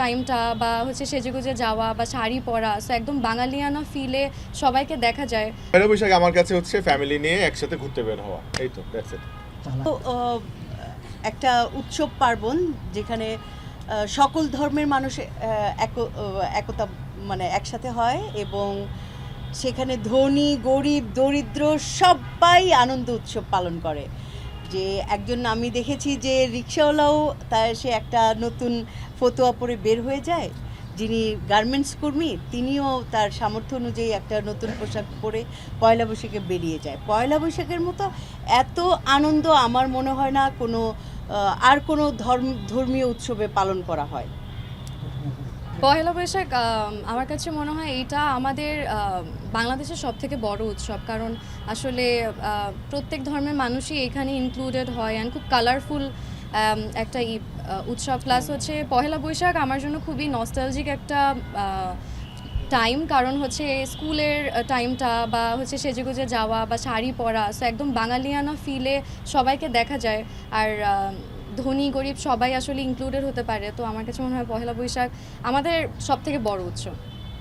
টাইমটা বা হচ্ছে সেজেগুজে যাওয়া বা শাড়ি পরা, সো একদম বাঙালিয়ানা ফিলে সবাইকে দেখা যায়। পয়লা বৈশাখ আমার কাছে হচ্ছে ফ্যামিলি নিয়ে একসাথে ঘুরতে বের হওয়া, এই তো দ্যাটস ইট। তো একটা উৎসব পার্বণ যেখানে সকল ধর্মের মানুষ একতা মানে একসাথে হয় এবং সেখানে ধনী গরিব দরিদ্র সবাই আনন্দ উৎসব পালন করে। যে একজন আমি দেখেছি যে রিক্সাওয়ালাও সে একটা নতুন ফতোয়া পরে বের হয়ে যায়, যিনি গার্মেন্টস কর্মী তিনিও তার সামর্থ্য অনুযায়ী একটা নতুন পোশাক পরে পয়লা বৈশাখে বেরিয়ে যায়। পয়লা বৈশাখের মতো এত আনন্দ আমার মনে হয় না কোনো আর কোনো ধর্মীয় উৎসবে পালন করা হয়। পহেলা বৈশাখ আমার কাছে মনে হয় এইটা আমাদের বাংলাদেশের সবথেকে বড় উৎসব, কারণ আসলে প্রত্যেক ধর্মের মানুষই এখানে ইনক্লুডেড হয় অ্যান্ড খুব কালারফুল একটা উৎসব। প্লাস হচ্ছে পহেলা বৈশাখ আমার জন্য খুবই নস্টালজিক একটা টাইম, কারণ হচ্ছে স্কুলের টাইমটা বা হচ্ছে সেজেগুজে যাওয়া বা শাড়ি পরা, সো একদম বাঙালিয়ানা ফিলে সবাইকে দেখা যায়। আর ধনী গরিব সবাই আসলে ইনক্লুডেড হতে পারে। তো আমার কাছে মনে হয় পহেলা বৈশাখ আমাদের সবথেকে বড় উৎসব।